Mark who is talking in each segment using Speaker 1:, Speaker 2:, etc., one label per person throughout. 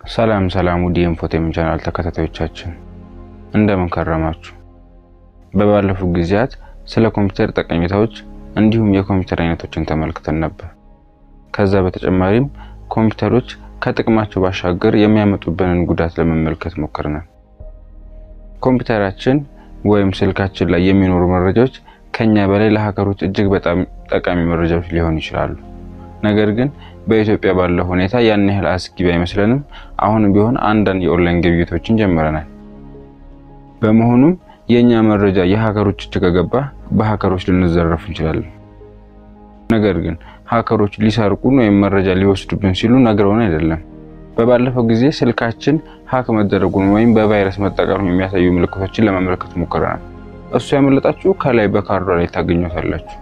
Speaker 1: ሰላም ውድ የኢንፎቴመንት ቻናል ተከታታዮቻችን እንደምን ከረማችሁ። በባለፉት ጊዜያት ስለ ኮምፒውተር ጠቀሜታዎች እንዲሁም የኮምፒውተር አይነቶችን ተመልክተን ነበር። ከዛ በተጨማሪም ኮምፒውተሮች ከጥቅማቸው ባሻገር የሚያመጡብንን ጉዳት ለመመልከት ሞክረናል። ኮምፒውተራችን ወይም ስልካችን ላይ የሚኖሩ መረጃዎች ከኛ በላይ ለሀከሮች እጅግ በጣም ጠቃሚ መረጃዎች ሊሆኑ ይችላሉ። ነገር ግን በኢትዮጵያ ባለው ሁኔታ ያን ያህል አስጊ ባይመስለንም አሁንም ቢሆን አንዳንድ የኦንላይን ግብይቶችን ጀምረናል። በመሆኑም የኛ መረጃ የሀከሮች እጅ ከገባ በሀከሮች ልንዘረፍ እንችላለን። ነገር ግን ሀከሮች ሊሰርቁን ወይም መረጃ ሊወስዱብን ሲሉ ነግረውን አይደለም። በባለፈው ጊዜ ስልካችን ሀክ መደረጉን ወይም በቫይረስ መጠቃቱን የሚያሳዩ ምልክቶችን ለመመልከት ሞክረናል። እሱ ያመለጣችሁ ከላይ በካርዱ ላይ ታገኙታላችሁ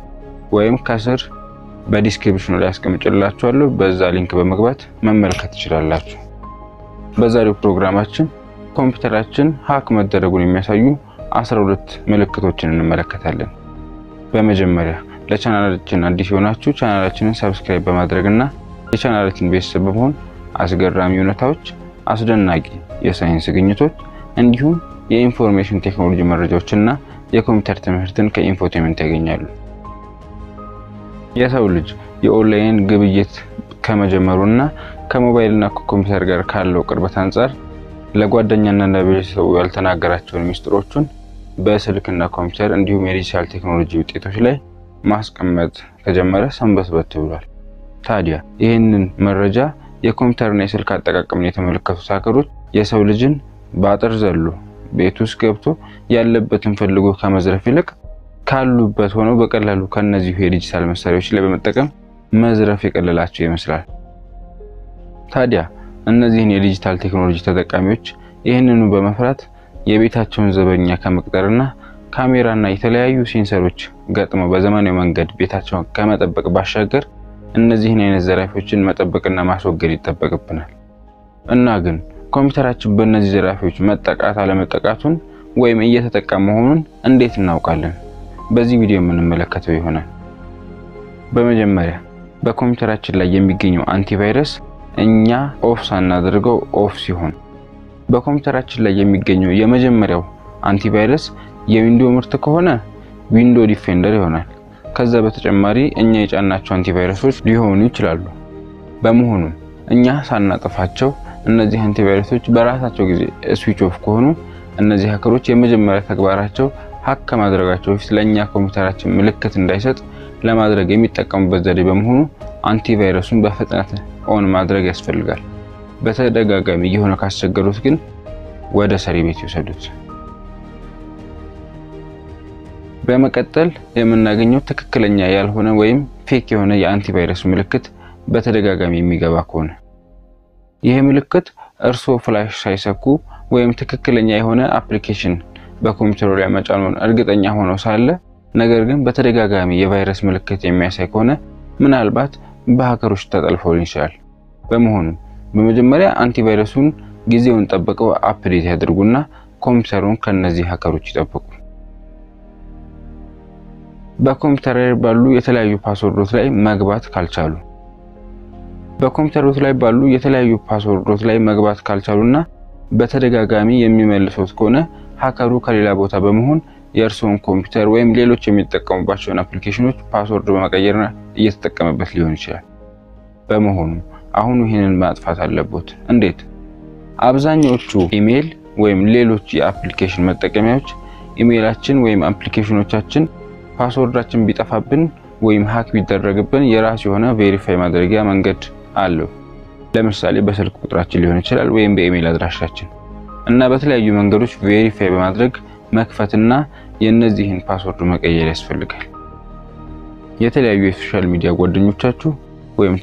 Speaker 1: ወይም ከስር በዲስክሪፕሽኑ ላይ አስቀምጬላችኋለሁ። በዛ ሊንክ በመግባት መመልከት ትችላላችሁ። በዛሬው ፕሮግራማችን ኮምፒውተራችን ሀክ መደረጉን የሚያሳዩ 12 ምልክቶችን እንመለከታለን። በመጀመሪያ ለቻናላችን አዲስ የሆናችሁ ቻናላችንን ሰብስክራይብ በማድረግና የቻናላችን ቤተሰብ በመሆን አስገራሚ እውነታዎች፣ አስደናቂ የሳይንስ ግኝቶች እንዲሁም የኢንፎርሜሽን ቴክኖሎጂ መረጃዎችና የኮምፒውተር ትምህርትን ከኢንፎቴመንት ያገኛሉ። የሰው ልጅ የኦንላይን ግብይት ከመጀመሩና ከሞባይልና ከኮምፒውተር ጋር ካለው ቅርበት አንፃር ለጓደኛና ለቤተሰቡ ያልተናገራቸውን ሚስጥሮችን በስልክና ኮምፒውተር እንዲሁም የዲጂታል ቴክኖሎጂ ውጤቶች ላይ ማስቀመጥ ከጀመረ ሰንበትበት ብሏል። ታዲያ ይህንን መረጃ የኮምፒውተርና የስልክ አጠቃቀምን የተመለከቱ ሀከሮች የሰው ልጅን ባጥር ዘሎ ቤት ውስጥ ገብቶ ያለበትን ፈልጎ ከመዝረፍ ይልቅ ካሉበት ሆነው በቀላሉ ከነዚህ የዲጂታል መሳሪያዎች ላይ በመጠቀም መዝረፍ የቀለላቸው ይመስላል። ታዲያ እነዚህን የዲጂታል ቴክኖሎጂ ተጠቃሚዎች ይህንኑ በመፍራት የቤታቸውን ዘበኛ ከመቅጠርና ካሜራና የተለያዩ ሴንሰሮች ገጥመው በዘመናዊ መንገድ ቤታቸውን ከመጠበቅ ባሻገር እነዚህን አይነት ዘራፊዎችን መጠበቅና ማስወገድ ይጠበቅብናል። እና ግን ኮምፒውተራችን በእነዚህ ዘራፊዎች መጠቃት አለመጠቃቱን ወይም እየተጠቃ መሆኑን እንዴት እናውቃለን? በዚህ ቪዲዮ የምንመለከተው ይሆናል። በመጀመሪያ በኮምፒውተራችን ላይ የሚገኘው አንቲቫይረስ እኛ ኦፍ ሳናደርገው ኦፍ ሲሆን በኮምፒውተራችን ላይ የሚገኘው የመጀመሪያው አንቲቫይረስ የዊንዶው ምርት ከሆነ ዊንዶ ዲፌንደር ይሆናል። ከዛ በተጨማሪ እኛ የጫናቸው አንቲቫይረሶች ሊሆኑ ይችላሉ። በመሆኑም እኛ ሳናጠፋቸው እነዚህ አንቲቫይረሶች በራሳቸው ጊዜ ስዊች ኦፍ ከሆኑ እነዚህ ሀከሮች የመጀመሪያ ተግባራቸው ሀክ ከማድረጋቸው በፊት ለኛ ኮምፒውተራችን ምልክት እንዳይሰጥ ለማድረግ የሚጠቀሙበት ዘዴ በመሆኑ አንቲቫይረሱን በፍጥነት ኦን ማድረግ ያስፈልጋል። በተደጋጋሚ የሆነ ካስቸገሩት ግን ወደ ሰሪ ቤት ይወሰዱት። በመቀጠል የምናገኘው ትክክለኛ ያልሆነ ወይም ፌክ የሆነ የአንቲቫይረስ ምልክት በተደጋጋሚ የሚገባ ከሆነ ይሄ ምልክት እርሶ ፍላሽ ሳይሰኩ ወይም ትክክለኛ የሆነ አፕሊኬሽን በኮምፒውተሩ ላይ መጫኑን እርግጠኛ ሆነው ሳለ ነገር ግን በተደጋጋሚ የቫይረስ ምልክት የሚያሳይ ከሆነ ምናልባት በሀከሮች ተጠልፈው ይችላል። በመሆኑ በመጀመሪያ አንቲቫይረሱን ጊዜውን ጠብቀው አፕዴት ያድርጉና ኮምፒውተሩን ከነዚህ ሀከሮች ይጠብቁ። በኮምፒውተር ላይ ባሉ የተለያዩ ፓስወርዶች ላይ መግባት ካልቻሉ ካልቻሉና በተደጋጋሚ የሚመልሱት ከሆነ ሀከሩ ከሌላ ቦታ በመሆን የእርሶን ኮምፒውተር ወይም ሌሎች የሚጠቀሙባቸውን አፕሊኬሽኖች ፓስወርድ በመቀየር እየተጠቀመበት ሊሆን ይችላል። በመሆኑ አሁን ይሄንን ማጥፋት አለበት። እንዴት? አብዛኞቹ ኢሜል ወይም ሌሎች የአፕሊኬሽን መጠቀሚያዎች ኢሜላችን ወይም አፕሊኬሽኖቻችን ፓስወርዳችን ቢጠፋብን ወይም ሀክ ቢደረግብን የራስ የሆነ ቬሪፋይ ማድረጊያ መንገድ አለው። ለምሳሌ በስልክ ቁጥራችን ሊሆን ይችላል ወይም በኢሜል አድራሻችን እና በተለያዩ መንገዶች ቬሪፋይ በማድረግ መክፈትና የነዚህን ፓስወርድ መቀየር ያስፈልጋል። የተለያዩ የሶሻል ሚዲያ ጓደኞቻችሁ ወይም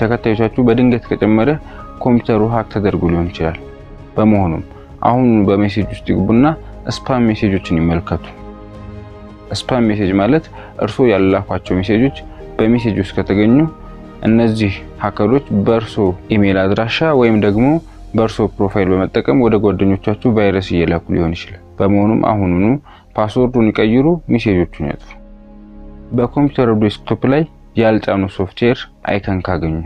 Speaker 1: ተከታዮቻችሁ በድንገት ከጨመረ ኮምፒውተሩ ሀክ ተደርጎ ሊሆን ይችላል። በመሆኑም አሁን በሜሴጅ ውስጥ ይግቡና ስፓም ሜሴጆችን ይመልከቱ። ስፓም ሜሴጅ ማለት እርሶ ያላኳቸው ሜሴጆች በሜሴጅ ውስጥ ከተገኙ እነዚህ ሀከሮች በእርሶ ኢሜል አድራሻ ወይም ደግሞ በእርሶ ፕሮፋይል በመጠቀም ወደ ጓደኞቻችሁ ቫይረስ እየላኩ ሊሆን ይችላል። በመሆኑም አሁኑኑ ፓስወርዱን ይቀይሩ፣ ሜሴጆቹን ያጥፉ። በኮምፒውተር ዴስክቶፕ ላይ ያልጫኑ ሶፍትዌር አይከን ካገኙ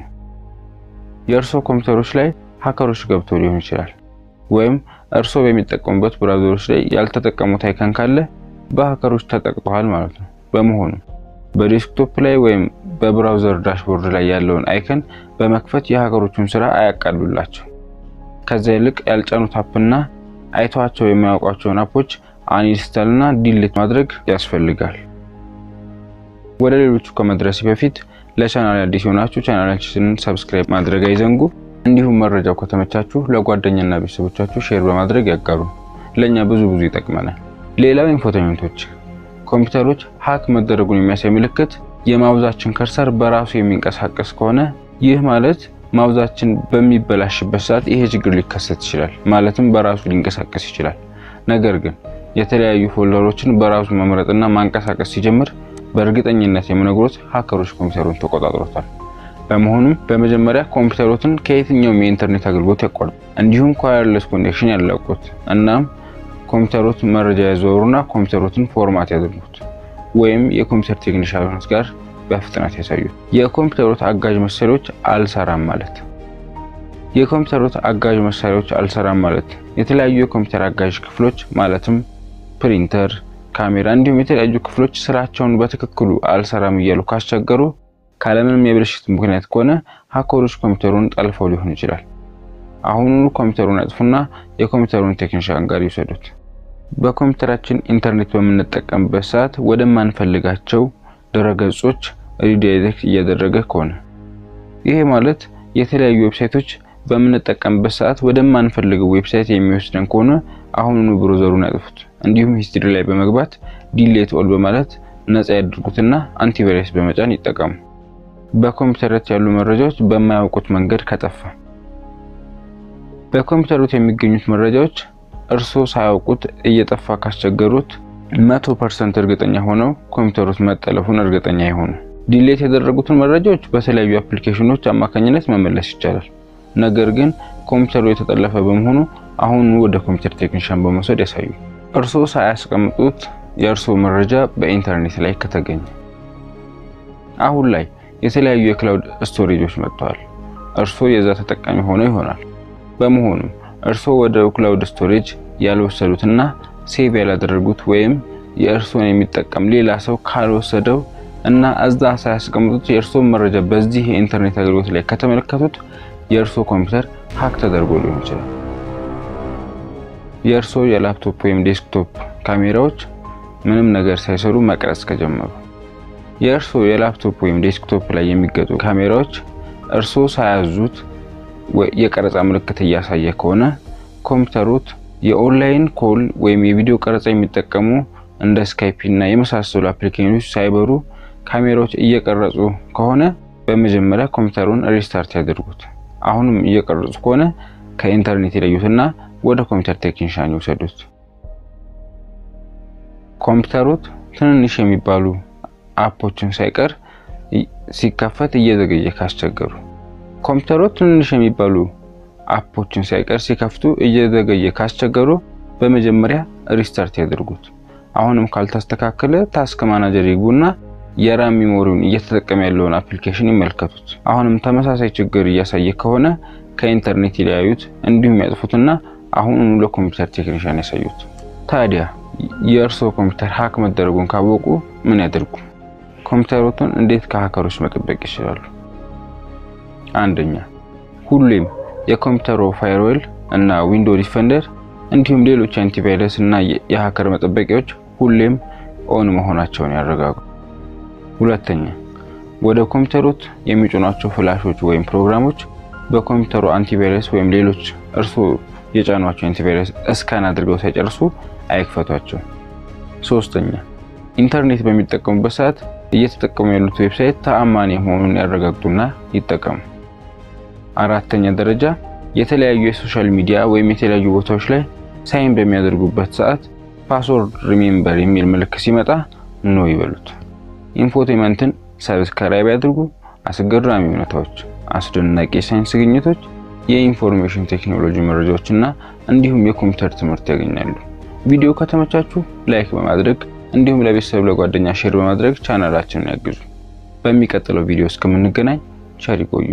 Speaker 1: የእርሶ ኮምፒውተሮች ላይ ሃከሮች ገብተው ሊሆን ይችላል ወይም እርሶ በሚጠቀሙበት ብራውዘሮች ላይ ያልተጠቀሙት አይከን ካለ በሃከሮች ተጠቅተዋል ማለት ነው። በመሆኑ በዴስክቶፕ ላይ ወይም በብራውዘር ዳሽቦርድ ላይ ያለውን አይከን በመክፈት የሃከሮቹን ስራ አያቃሉላቸው። ከዛ ይልቅ ያልጫኑት አፕና አይቷቸው የማያውቋቸውን አፖች አንኢንስታልና ዲሊት ማድረግ ያስፈልጋል። ወደ ሌሎቹ ከመድረስ በፊት ለቻናል አዲስ ሆናችሁ ቻናላችንን ሰብስክራይብ ማድረግ አይዘንጉ። እንዲሁም መረጃው ከተመቻችሁ ለጓደኛና ቤተሰቦቻችሁ ሼር በማድረግ ያጋሩ። ለኛ ብዙ ይጠቅመናል። ሌላው ኢንፎቴይንመንቶች ኮምፒውተሮች ሃክ መደረጉን የሚያሳይ ምልክት የማውዛችን ከርሰር በራሱ የሚንቀሳቀስ ከሆነ ይህ ማለት ማውዛችን በሚበላሽበት ሰዓት ይሄ ችግር ሊከሰት ይችላል። ማለትም በራሱ ሊንቀሳቀስ ይችላል። ነገር ግን የተለያዩ ፎልደሮችን በራሱ መምረጥና ማንቀሳቀስ ሲጀምር በእርግጠኝነት የምነግሮት ሃከሮች ኮምፒውተሩን ተቆጣጥሮታል። በመሆኑም በመጀመሪያ ኮምፒውተሮትን ከየትኛውም የኢንተርኔት አገልግሎት ያቋርጡ፣ እንዲሁም ዋየርለስ ኮኔክሽን ያላቁት። እናም ኮምፒውተሮት መረጃ ያዘውሩና ኮምፒውተሮትን ፎርማት ያድርጉት ወይም የኮምፒውተር ቴክኒሻኖች ጋር በፍጥነት ያሳዩ። የኮምፒውተሮት አጋዥ መሳሪያዎች አልሰራም ማለት የኮምፒውተሮት አጋዥ መሳሪያዎች አልሰራም ማለት የተለያዩ የኮምፒውተር አጋዥ ክፍሎች ማለትም ፕሪንተር፣ ካሜራ እንዲሁም የተለያዩ ክፍሎች ስራቸውን በትክክሉ አልሰራም እያሉ ካስቸገሩ ካለምንም የብልሽት ምክንያት ከሆነ ሃከሮች ኮምፒውተሩን ጠልፈው ሊሆን ይችላል። አሁኑኑ ኮምፒውተሩን አጥፉና የኮምፒውተሩን ቴክኒሻን ጋር ይወሰዱት። በኮምፒውተራችን ኢንተርኔት በመንጠቀምበት ሰዓት ወደማንፈልጋቸው ድረገጾች ሪዳይሬክት እያደረገ ከሆነ ይሄ ማለት የተለያዩ ዌብሳይቶች በመንጠቀምበት ሰዓት ወደማንፈልገው ዌብሳይት የሚወስደን ከሆነ አሁኑኑ ብራውዘሩን ያጥፉት። እንዲሁም ሂስትሪ ላይ በመግባት ዲሊት ኦል በማለት ነፃ ያድርጉትና አንቲቫይረስ በመጫን ይጠቀሙ። በኮምፒውተራችሁ ያሉ መረጃዎች በማያውቁት መንገድ ከጠፋ በኮምፒውተሩት የሚገኙት መረጃዎች እርሶ ሳያውቁት እየጠፋ ካስቸገሩት 100% እርግጠኛ ሆነው ኮምፒውተሩት መጠለፉን እርግጠኛ ይሆኑ። ዲሊት ያደረጉትን መረጃዎች በተለያዩ አፕሊኬሽኖች አማካኝነት መመለስ ይቻላል። ነገር ግን ኮምፒውተሩ የተጠለፈ በመሆኑ አሁን ወደ ኮምፒውተር ቴክኒሻን በመውሰድ ያሳዩ። እርሶ ሳያስቀምጡት የእርሶ መረጃ በኢንተርኔት ላይ ከተገኘ አሁን ላይ የተለያዩ የክላውድ ስቶሬጆች መጥተዋል። እርሶ የዛ ተጠቃሚ ሆነው ይሆናል። በመሆኑም እርሶ ወደ ክላውድ ስቶሬጅ ያልወሰዱትና ሴቭ ያላደረጉት ወይም የእርሶን የሚጠቀም ሌላ ሰው ካልወሰደው እና እዛ ሳያስቀምጡት የእርሶ መረጃ በዚህ የኢንተርኔት አገልግሎት ላይ ከተመለከቱት የእርሶ ኮምፒውተር ሃክ ተደርጎ ሊሆን ይችላል። የእርሶ የላፕቶፕ ወይም ዴስክቶፕ ካሜራዎች ምንም ነገር ሳይሰሩ መቅረጽ ከጀመሩ የእርሶ የላፕቶፕ ወይም ዴስክቶፕ ላይ የሚገጡ ካሜራዎች እርሶ ሳያዙት የቀረጻ ምልክት እያሳየ ከሆነ ኮምፒውተሩት የኦንላይን ኮል ወይም የቪዲዮ ቀረጻ የሚጠቀሙ እንደ ስካይፕ እና የመሳሰሉ አፕሊኬሽኖች ሳይበሩ ካሜራዎች እየቀረጹ ከሆነ በመጀመሪያ ኮምፒውተሩን ሪስታርት ያድርጉት። አሁንም እየቀረጹ ከሆነ ከኢንተርኔት ይለዩትና ወደ ኮምፒውተር ቴክኒሻን ይወሰዱት። ኮምፒውተሩት ትንንሽ የሚባሉ አፖችን ሳይቀር ሲከፈት እየዘገየ ካስቸገሩ ኮምፒውተሩት ትንንሽ የሚባሉ አፖችን ሳይቀር ሲከፍቱ እየዘገየ ካስቸገሩ በመጀመሪያ ሪስታርት ያድርጉት። አሁንም ካልተስተካከለ ታስክ ማናጀር ይግቡና የራም ሜሞሪውን እየተጠቀመ ያለውን አፕሊኬሽን ይመልከቱት። አሁንም ተመሳሳይ ችግር እያሳየ ከሆነ ከኢንተርኔት ይለያዩት እንዲሁም ያጥፉትና አሁኑኑ ለኮምፒውተር ቴክኒሻን ያሳዩት። ታዲያ የእርሶ ኮምፒውተር ሃክ መደረጉን ካወቁ ምን ያድርጉ? ኮምፒውተሮቱን እንዴት ከሃከሮች መጠበቅ ይችላሉ? አንደኛ ሁሌም የኮምፒውተሩ ፋየርዌል እና ዊንዶው ዲፌንደር እንዲሁም ሌሎች አንቲቫይረስ እና የሃከር መጠበቂያዎች ሁሌም ኦን መሆናቸውን ያረጋግጡ። ሁለተኛ ወደ ኮምፒውተሮት የሚጭኗቸው ፍላሾች ወይም ፕሮግራሞች በኮምፒውተሩ አንቲቫይረስ ወይም ሌሎች እርሶ የጫኗቸው አንቲቫይረስ እስካን አድርገው ሳይጨርሱ አይክፈቷቸው። ሶስተኛ ኢንተርኔት በሚጠቀሙበት ሰዓት እየተጠቀሙ ያሉት ዌብሳይት ተአማኒ መሆኑን ያረጋግጡና ይጠቀሙ። አራተኛ ደረጃ የተለያዩ የሶሻል ሚዲያ ወይም የተለያዩ ቦታዎች ላይ ሳይን በሚያደርጉበት ሰዓት ፓስወርድ ሪሜምበር የሚል ምልክት ሲመጣ ኖ ይበሉት። ኢንፎቴይንመንትን ሰብስክራይብ ያድርጉ። አስገራሚ እውነታዎች፣ አስደናቂ ሳይንስ ግኝቶች፣ የኢንፎርሜሽን ቴክኖሎጂ መረጃዎችና እንዲሁም የኮምፒውተር ትምህርት ያገኛሉ። ቪዲዮ ከተመቻችሁ ላይክ በማድረግ እንዲሁም ለቤተሰብ ለጓደኛ ሼር በማድረግ ቻናላችንን ያግዙ። በሚቀጥለው ቪዲዮ እስከምንገናኝ ቸር ይቆዩ።